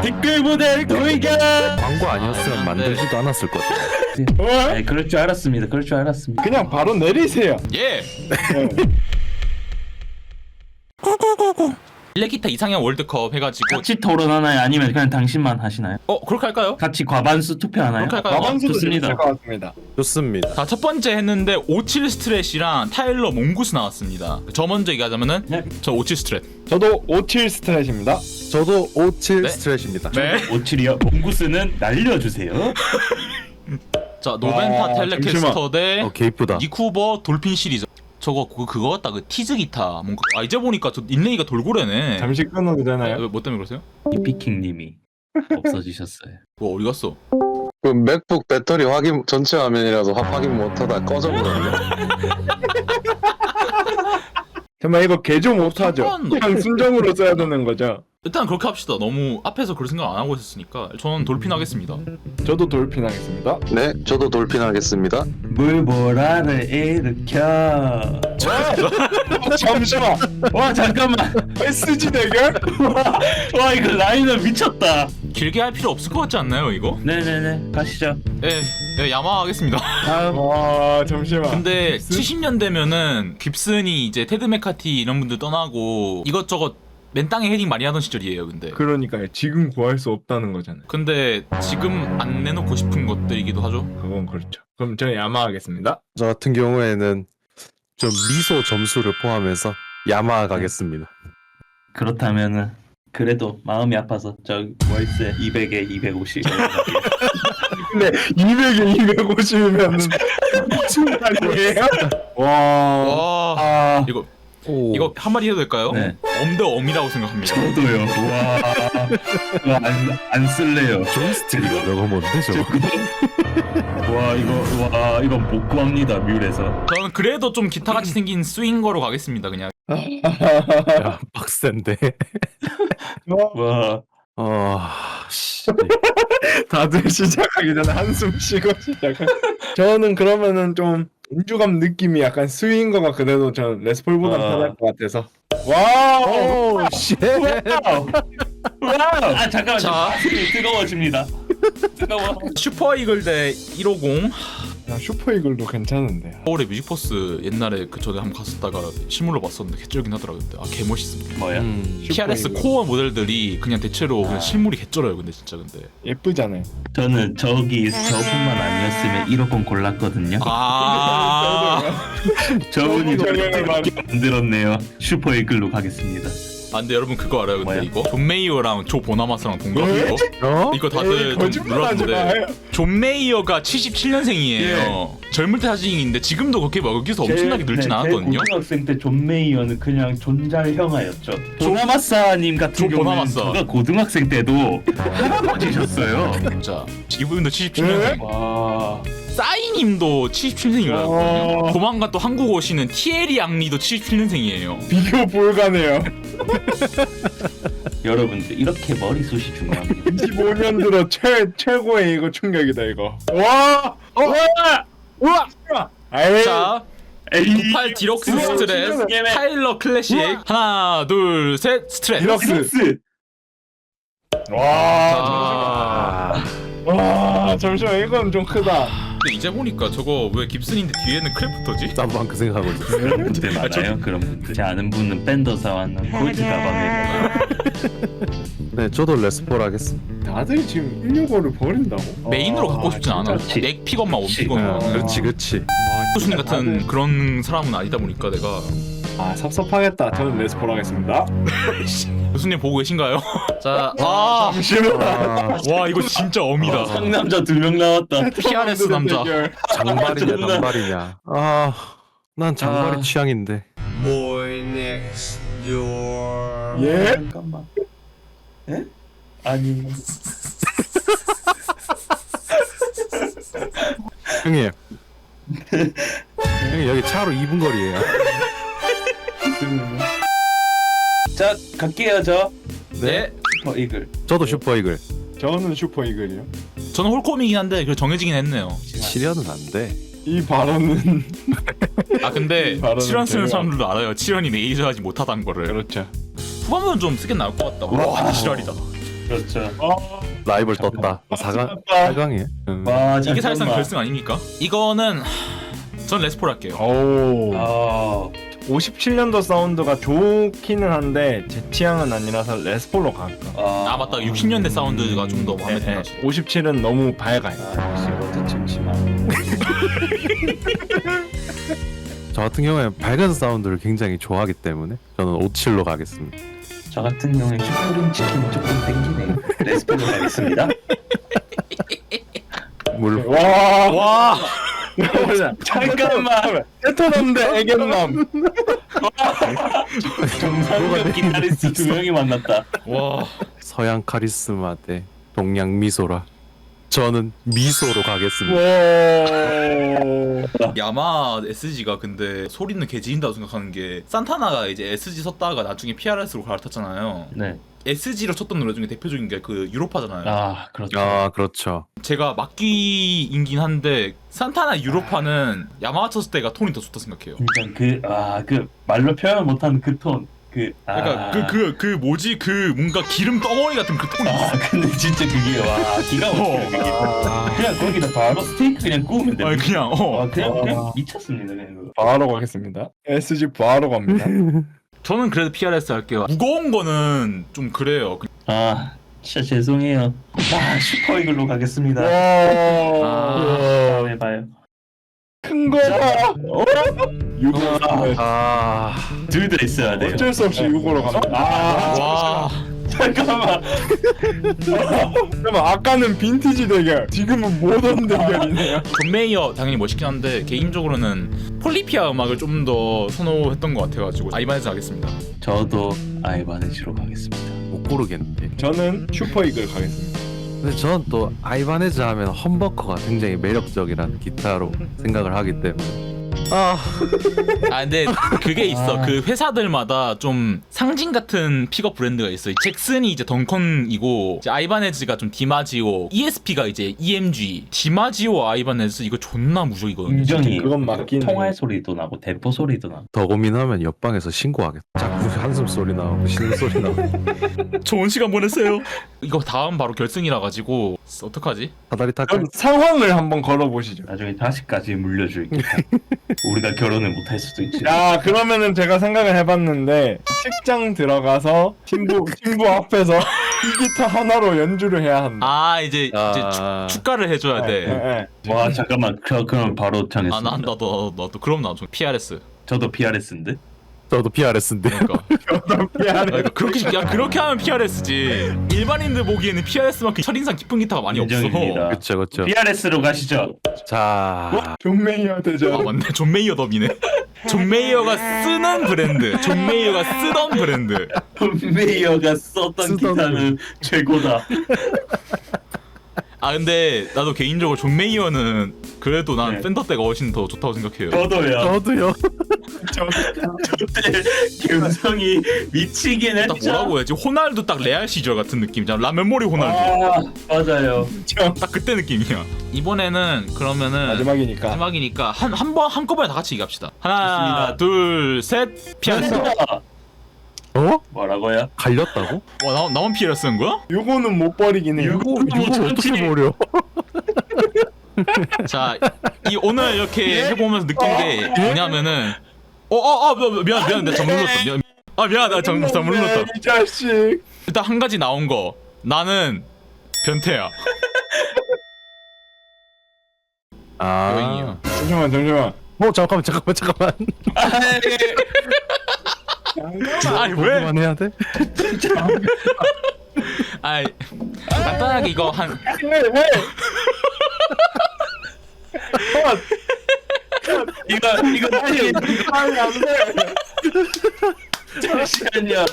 댓글 모델 도이견. 광고 아니었으면 만들지도 않았을 것 같아요. 네, 그럴 줄 알았습니다. 그럴 줄 알았습니다. 그냥 바로 내리세요. 예. 일렉기타 이상형 월드컵 해가지고 같이 토론하나요? 아니면 그냥 당신만 하시나요? 그렇게 할까요? 같이 과반수 투표하나요? 그렇게 할까요? 과반수도 좋습니다. 있을 것 같습니다. 좋습니다. 자, 첫 번째 했는데 오칠 스트렛이랑 타일러 몽구스 나왔습니다. 저 먼저 얘기하자면은 네. 저 오칠 스트렛. 저도 57 스트레이트입니다. 저도 57 네? 스트레이트입니다. 네. 57이요? 몽구스는 날려주세요. 자, 노벤타 텔레캐스터 대 개 이쁘다. 니쿠버 돌핀 시리즈. 저거 그거 같다. 그 티즈 기타 뭔가 이제 보니까 저 닉네임가 돌고래네. 잠시 끊어도 되나요? 뭐 때문에 그러세요? 이피킹님이 없어지셨어요. 뭐 어디 갔어? 그 맥북 배터리 확인 전체 화면이라도 확인 못하다 꺼져버렸네. 정말 이거 개조 못하죠. 잠깐. 그냥 순정으로 써야 되는 거죠. 일단 그렇게 합시다. 너무 앞에서 그럴 생각 안 하고 있었으니까 저는 돌핀 하겠습니다. 저도 돌핀 하겠습니다. 네, 저도 돌핀 하겠습니다. 물보라를 일으켜. 잠시만. 와 잠깐만. SG 대결? 와 이거 라인업 미쳤다. 길게 할 필요 없을 것 같지 않나요, 이거? 네네네 가시죠. 네, 야마 하겠습니다. 다음. 와 잠시만. 근데 70년대면은 깁슨이 이제 테드 메카티 이런 분들 떠나고 이것저것 맨 땅에 헤딩 많이 하던 시절이에요. 그러니까요. 지금 구할 수 없다는 거잖아요. 근데 지금 안 내놓고 싶은 것들이기도 하죠. 그건 그렇죠. 그럼 저는 야마 하겠습니다. 저 같은 경우에는 좀 미소 점수를 포함해서 야마 가겠습니다. 그렇다면은 그래도 마음이 아파서 저 월세 200에 250. 근데 200에 250이면은 무슨 말이에요? 와. 와, 아 오. 이거 한마디 해도 될까요? 네. 엄대 엄이라고 생각합니다. 저도요. 와 안 쓸래요. 조이스틱이가 저거 뭔데 저거? 와 이거 못 구합니다 뮬에서. 저는 그래도 좀 기타같이 생긴 스윙거로 가겠습니다. 그냥 야, 빡센데. 와 씨. 다들 시작하기 전에 한숨 쉬고 시작한. 저는 그러면은 좀 인주감 느낌이 약간 스윙거가 그래도 전 레스폴보다 편할 것 같아서. 와우. 오, 씨. 와우. 아 잠깐만 자. 가슴이 뜨거워집니다. 뜨거워. 슈퍼 이글 대 150. 야, 슈퍼이글도 괜찮은데. 서울의 뮤직포스 옛날에 그 전에 한번 갔었다가 실물로 봤었는데 개쩔긴 하더라고요. 근데 개 멋있습니다. 뭐야? PRS 슈퍼이글. 코어 모델들이 그냥 대체로 그냥 실물이 개쩔어요. 근데 진짜 근데. 예쁘잖아요. 저는 저분만 아니었으면 150 골랐거든요. 아. 저분이 저분을 만들었네요. 슈퍼이글로 가겠습니다. 근데 여러분 그거 알아요? 근데 뭐야? 이거 존 메이어랑 조 보나마스랑 동갑인 거? 어? 이거 다들 좀 거짓말하지 놀랐는데 마요. 존 메이어가 77년생이에요. 젊을 때 사진인데 지금도 그렇게 막 여기서 엄청나게 늙진 않았거든요. 고등학생 때 존 메이어는 그냥 존잘 형아였죠. 조나마사님 같은 조 경우는 보나마사. 제가 고등학생 때도 할아버지셨어요. 진짜 이분도 77년생. 와. 싸이님도 77년생이라고요. 와. 조만간 또 한국 오시는 티에리 앙리도 77년생이에요. 비교 불가네요. 여러분들 이렇게 머리숱이 중요합니다. 25년 들어 최고의 이거 충격이다 이거. 와! 와! 아이. 자, 98 디럭스 스트레스 타일러 클래식 하나 둘 셋 스트레스. 디럭스. 와. 자, 와, 잠시만 이건 좀 크다. 근데 이제 보니까 저거 왜 깁슨인데 뒤에는 크래프터지? 짬방 그 생각하고 있었어. 그런 분들 많아요. 그런 분들. 제 아는 분은 밴더 사왔는 골드 가방에 네, 저도 레스폴 하겠습니다. 다들 지금 165를 버린다고? 메인으로 갖고 싶진 않아. 그렇지. 넥 픽업만 원픽업만. 그렇지. 교수님 같은 그런 사람은 아니다 보니까 내가 아, 섭섭하겠다. 저는 레스폴 하겠습니다. 교수님 보고 계신가요? 자, 잠시만. 와 이거 진짜 어미다. 상남자 2명 나왔다. PRS 남자. 장발이냐 존나. 단발이냐. 난 장발이 아. 취향인데. 예? 잠깐만. 에? 아니. 형님. 형님 여기 차로 2분 거리에요. 자 갈게요 저. 네. 슈퍼 이글. 저도 슈퍼 이글. 저는 슈퍼 이글이요. 저는 홀콤이긴 한데 그 정해지긴 했네요. 실현은 안 돼. 이 발언은 아 근데 발언은 7원 쓰는 제가- 사람들도 알아요. 7원이 레이저하지 못하다는 거를. 그렇죠. 후반부는 좀 쓰긴 나올 것 같다. 와 지랄이다. 그렇죠. 라이벌 떴다. 4강 떴다. 4강이에요. 와, 이게 사실상 잠깐만. 결승 아닙니까? 이거는 전 레스폴 할게요. 오. 아, 57년도 사운드가 좋기는 한데 제 취향은 아니라서 레스폴로 갈까. 아 맞다 60년대 사운드가 좀 더 마음에 드는 것 57은 너무 밝아요. 역시 워드 침침함. 저 같은 경우에는 밝은 사운드를 굉장히 좋아하기 때문에 저는 57로 가겠습니다. 저 같은 경우에 슈프림 치킨 조금 땡기네요. 레스포로 가겠습니다. 물 와. 와 잠깐만. 테토남대 애견남. 정상급 기타리스트 두 명이 만났다. 와. 서양 카리스마 대 동양 미소라. 저는 미소로 가겠습니다. 와. 야마 SG가 근데 소리는 개지린다고 생각하는 게 산타나가 이제 SG 섰다가 나중에 PRS로 갈아탔잖아요. 네. SG로 쳤던 노래 중에 대표적인 게 그 유로파잖아요. 아, 그렇죠. 아 그렇죠. 제가 막귀이긴 한데 산타나 유로파는 야마가 쳤을 때가 톤이 더 좋다 생각해요. 진짜 그 말로 표현 못하는 그 톤. 그러니까 그 뭐지 그 뭔가 기름 덩어리 같은 그 톤이 있어. 근데 진짜 그게 와 기가 막히네 그게. 그냥 거기다 바로 스테이크 그냥 구우면 돼. 아니 그냥 그냥 미쳤습니다 그냥 그거. 바로 가겠습니다. SG 바로 갑니다. 저는 그래도 PRS 할게요. 무거운 거는 좀 그래요. 아 진짜 죄송해요. 슈퍼 이글로 가겠습니다. 다음에 봐요. 큰 거다. 유고. 아 둘 다 있어야 돼요. 어쩔 수 없이 유고로 갑니다. 와. 잠깐만. 잠깐만 아까는 빈티지 대결, 지금은 모던 대결이네요. 존 메이어 당연히 멋있긴 한데 개인적으로는 폴리피아 음악을 좀 더 선호했던 것 같아가지고 아이바네즈 하겠습니다. 저도 아이바네즈로 가겠습니다. 못 고르겠는데. 저는 슈퍼 이글 가겠습니다. 근데 저는 또 아이바네즈 하면 험버커가 굉장히 매력적이라는 기타로 생각을 하기 때문에 아 근데 그게 있어. 그 회사들마다 좀 상징 같은 픽업 브랜드가 있어. 잭슨이 이제 덩컨이고 이제 아이바네즈가 좀 디마지오, ESP가 이제 EMG, 디마지오 아이바네즈 이거 존나 무적이거든요. 인정이 그건 맞긴 해. 통화 소리도 나고 대포 소리도 나고. 더 고민하면 옆방에서 신고하겠다. 자꾸 한숨 소리 나오고 쉬는 소리 나오고 좋은 시간 보냈어요. 이거 다음 바로 결승이라 가지고 어떡하지? 사다리 탈까? 그럼 상황을 한번 걸어보시죠. 나중에 다시까지 물려줄게. 우리가 결혼을 못할 수도 있지. 야, 그러면은 제가 생각을 해봤는데 식장 들어가서 신부 앞에서 이 기타 하나로 연주를 해야 한다. 아 이제 아. 축가를 해줘야 돼. 네. 와 잠깐만. 그럼 바로 정했습니다. 아 나도 그럼 나도 PRS. 저도 PRS인데. 저도 PRS인데. 그러니까. 그렇게 하면 PRS지. 일반인들 보기에는 PRS만큼 첫인상 깊은 기타가 많이 없어. 인정입니다. 그쵸 그쵸. PRS로 가시죠. 자 존 메이어 아 대전. 맞네. 존 메이어 덥이네. 존 메이어가 쓰는 브랜드. 존 메이어가 쓰던 브랜드. 메이어가 썼던 쓰던 기타는 최고다. 아 근데 나도 개인적으로 존 메이어는 그래도 난 네. 팬더 때가 훨씬 더 좋다고 생각해요. 저도요. 저도요. 저때 감성이 미치긴 딱 했죠. 뭐라고 해야지? 호날두 딱 레알 시절 같은 느낌이잖아. 라면머리 호날두. 아 맞아요. 딱 그때 느낌이야. 이번에는 그러면은 마지막이니까. 마지막이니까 한꺼번에 다 같이 얘기합시다. 하나, 좋습니다. 둘, 셋. 피아노. 어? 뭐라고요? 갈렸다고? 와 나만 피아노 쓰는 거야? 요거는 못 버리긴 해요. 이거 어떻게 버려? 자, 이 오늘 이렇게 해보면서 느낀 게 뭐냐면은 미안 내가 잘못 눌렀다. 미안 내가 잘못 눌렀다. 이 자식. 일단 한 가지 나온 거 나는 변태야. 아. 여인이야. 잠시만. 잠깐만. 아니 왜? 그만해야 돼? 아이 간단하게 이거 한 왜? 이거 아니 안 돼. 잠시만요.